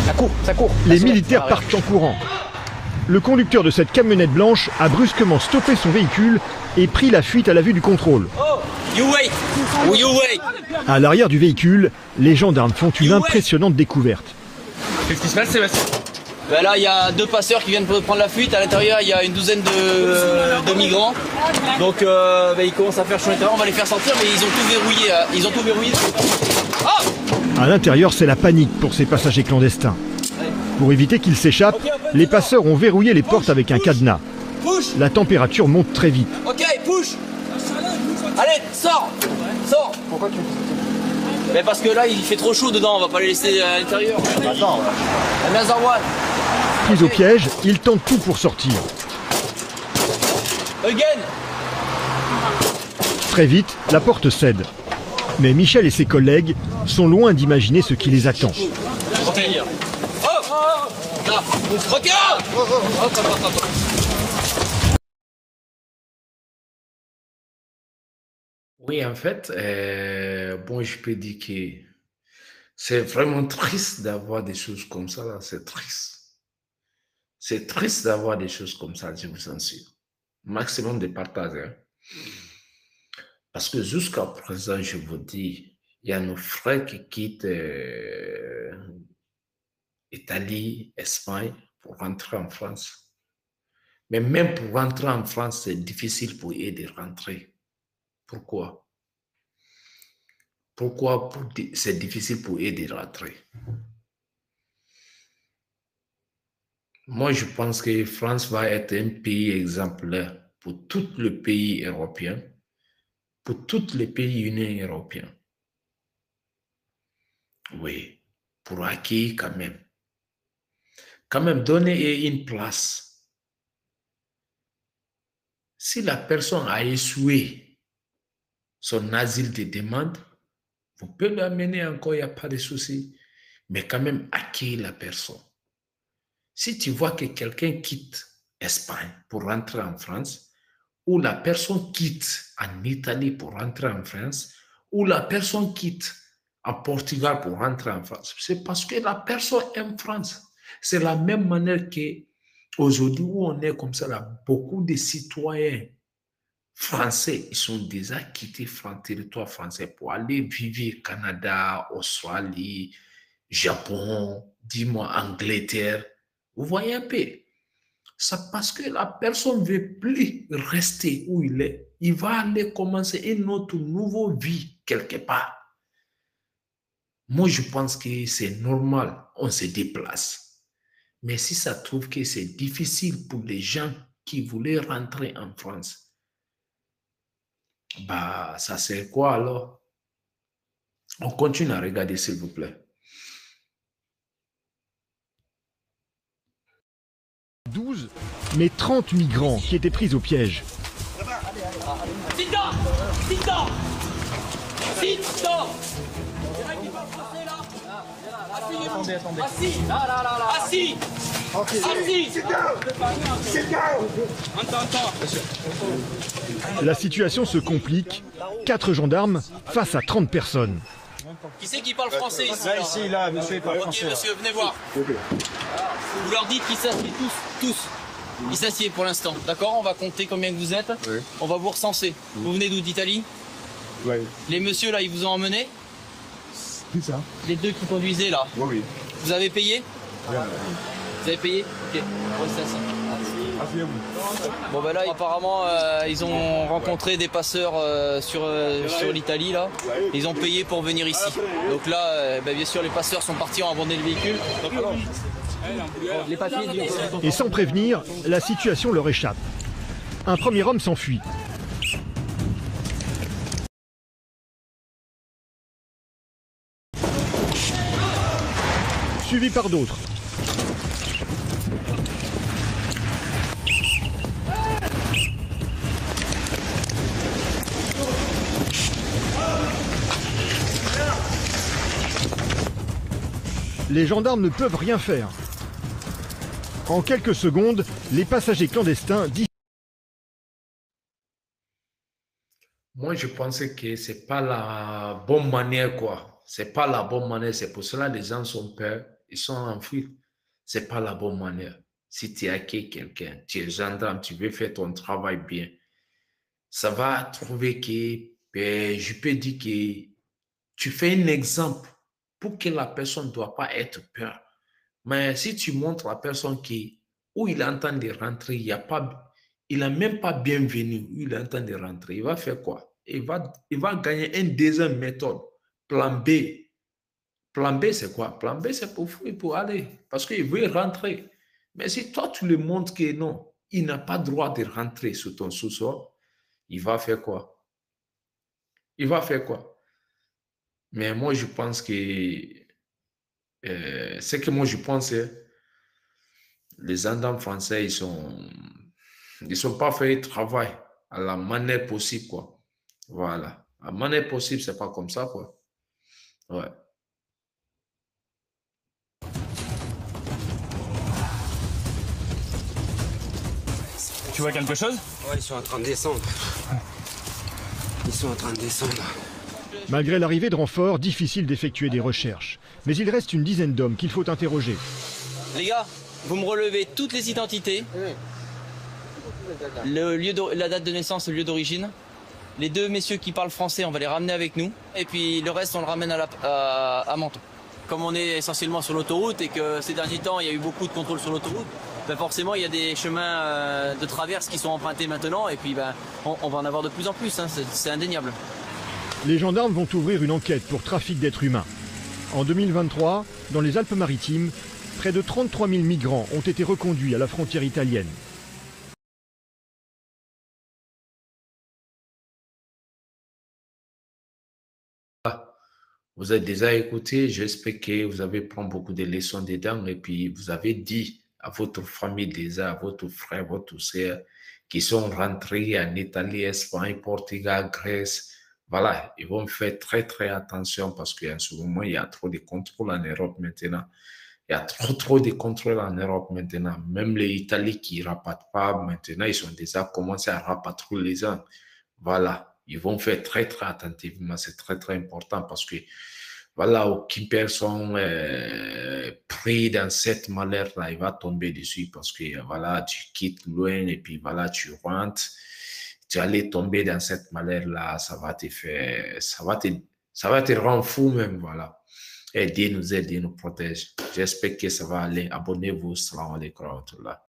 Ça court. Les militaires partent en courant. Le conducteur de cette camionnette blanche a brusquement stoppé son véhicule et pris la fuite à la vue du contrôle. Oh, you wait. You wait. À l'arrière du véhicule, les gendarmes font une impressionnante découverte. Qu'est-ce qui se passe, Sébastien? Ben là, il y a 2 passeurs qui viennent prendre la fuite. À l'intérieur, il y a une douzaine de migrants. Donc, ils commencent à faire chaud à l'intérieur. On va les faire sortir, mais ils ont tout verrouillé. Ils ont tout verrouillé. Oh! À l'intérieur, c'est la panique pour ces passagers clandestins. Pour éviter qu'ils s'échappent, les passeurs ont verrouillé les portes avec un cadenas. La température monte très vite. Ok, push. Allez, sors. Sors. Pourquoi tu... Mais parce que là, il fait trop chaud dedans. On va pas les laisser à l'intérieur. Attends. Pris au piège, ils tentent tout pour sortir. Again. Très vite, la porte cède. Mais Michel et ses collègues sont loin d'imaginer ce qui les attend. Là, regarde. Oui, en fait, bon, je peux dire que c'est vraiment triste d'avoir des choses comme ça, là, c'est triste. C'est triste d'avoir des choses comme ça, je vous en suis. Maximum de partage. Hein. Parce que jusqu'à présent, je vous dis, il y a nos frères qui quittent Italie, Espagne, pour rentrer en France. Mais même pour rentrer en France, c'est difficile pour eux de rentrer. Pourquoi? Pourquoi c'est difficile pour eux de rentrer? Moi, je pense que la France va être un pays exemplaire pour tous les pays européens, pour tous les pays unis européens. Oui, pour accueillir quand même. Quand même, donner une place. Si la personne a échoué son asile de demande, vous pouvez l'amener encore, il n'y a pas de souci. Mais quand même, accueillir la personne. Si tu vois que quelqu'un quitte Espagne pour rentrer en France, ou la personne quitte en Italie pour rentrer en France, ou la personne quitte en Portugal pour rentrer en France, c'est parce que la personne aime France. C'est la même manière qu'aujourd'hui où on est comme ça, là, beaucoup de citoyens français, ils sont déjà quittés le territoire français pour aller vivre au Canada, Australie, Japon, dis-moi Angleterre. Vous voyez un peu? C'est parce que la personne ne veut plus rester où il est. Il va aller commencer une autre nouvelle vie quelque part. Moi, je pense que c'est normal, on se déplace. Mais si ça trouve que c'est difficile pour les gens qui voulaient rentrer en France, bah, ça c'est quoi alors? On continue à regarder, s'il vous plaît. 12, mais 30 migrants qui étaient pris au piège. Sit-down. Sit-down. Sit-down. Attendez. Assis. Assis. Assis. La situation se complique. 4 gendarmes face à 30 personnes. Qui c'est qui parle français ici? Là, ici, là, monsieur, pas Ok, français. monsieur, venez voir. Vous leur dites qu'ils s'assiedent tous. Ils s'assiedent pour l'instant. D'accord? On va compter combien que vous êtes. Oui. On va vous recenser. Vous venez d'où? D'Italie? Oui. Les messieurs là, ils vous ont emmené? C'est ça. Les 2 qui conduisaient là. Oui. Vous avez payé? Oui. Vous avez payé? Ok. Restez assis. Asseyez-vous. Bon ben là apparemment ils ont rencontré des passeurs sur l'Italie là. Ils ont payé pour venir ici. Donc là bien sûr les passeurs sont partis en abandonné le véhicule. Donc, les papiers Et sans prévenir, la situation leur échappe. Un premier homme s'enfuit. Suivi par d'autres. Les gendarmes ne peuvent rien faire. En quelques secondes, les passagers clandestins disent... Moi, je pensais que c'est pas la bonne manière, quoi. C'est pas la bonne manière. C'est pour cela que les gens sont peur. Ils sont en fuite. Ce n'est pas la bonne manière. Si tu es hacké quelqu'un, tu es gendarme, tu veux faire ton travail bien, ça va trouver que, je peux dire que tu fais un exemple pour que la personne ne doit pas être peur. Mais si tu montres à la personne qui, où il est en train de rentrer, il n'a même pas bienvenu, où il est en train de rentrer, il va faire quoi? Il va gagner une deuxième méthode, plan B. Plan B, c'est quoi? Plan B, c'est pour fouiller, pour aller, parce qu'il veut rentrer. Mais si toi, tu lui montres que non, il n'a pas le droit de rentrer sur ton sous-sol, il va faire quoi? Il va faire quoi? Mais moi, je pense que, ce que moi, je pense, les gendarmes français, ils sont pas fait travail à la manière possible, quoi. Voilà. À la manière possible, c'est pas comme ça, quoi. Ouais. Tu vois quelque chose? Ouais, ils sont en train de descendre. Ils sont en train de descendre. Malgré l'arrivée de renforts, difficile d'effectuer des recherches. Mais il reste une dizaine d'hommes qu'il faut interroger. Les gars, vous me relevez toutes les identités, la date de naissance, le lieu d'origine. Les deux messieurs qui parlent français, on va les ramener avec nous. Et puis le reste, on le ramène à Menton. Comme on est essentiellement sur l'autoroute et que ces derniers temps, il y a eu beaucoup de contrôles sur l'autoroute, ben forcément, il y a des chemins de traverse qui sont empruntés maintenant. Et puis, ben, on va en avoir de plus en plus, hein, c'est indéniable. Les gendarmes vont ouvrir une enquête pour trafic d'êtres humains. En 2023, dans les Alpes-Maritimes, près de 33 000 migrants ont été reconduits à la frontière italienne. Vous avez déjà écouté, j'espère que vous avez pris beaucoup de leçons dedans et puis vous avez dit à votre famille déjà, à votre frère, votre soeur, qui sont rentrés en Italie, Espagne, Portugal, Grèce. Voilà, ils vont faire très, très attention parce qu'en ce moment, il y a trop de contrôles en Europe maintenant. Il y a trop de contrôles en Europe maintenant. Même les Italiens qui ne rapatent pas maintenant, ils ont déjà commencé à rapatrier les gens. Voilà. Ils vont faire très, très attentivement. C'est très, très important parce que, voilà, aucune personne pris dans cette malheur-là, il va tomber dessus parce que, voilà, tu quittes loin et puis, voilà, tu rentres. Tu allais tomber dans cette malheur-là, ça va te faire, ça va te rendre fou même, voilà. Et Dieu nous aide, Dieu nous protège. J'espère que ça va aller. Abonnez-vous, salam alaikum wa rahmatullah.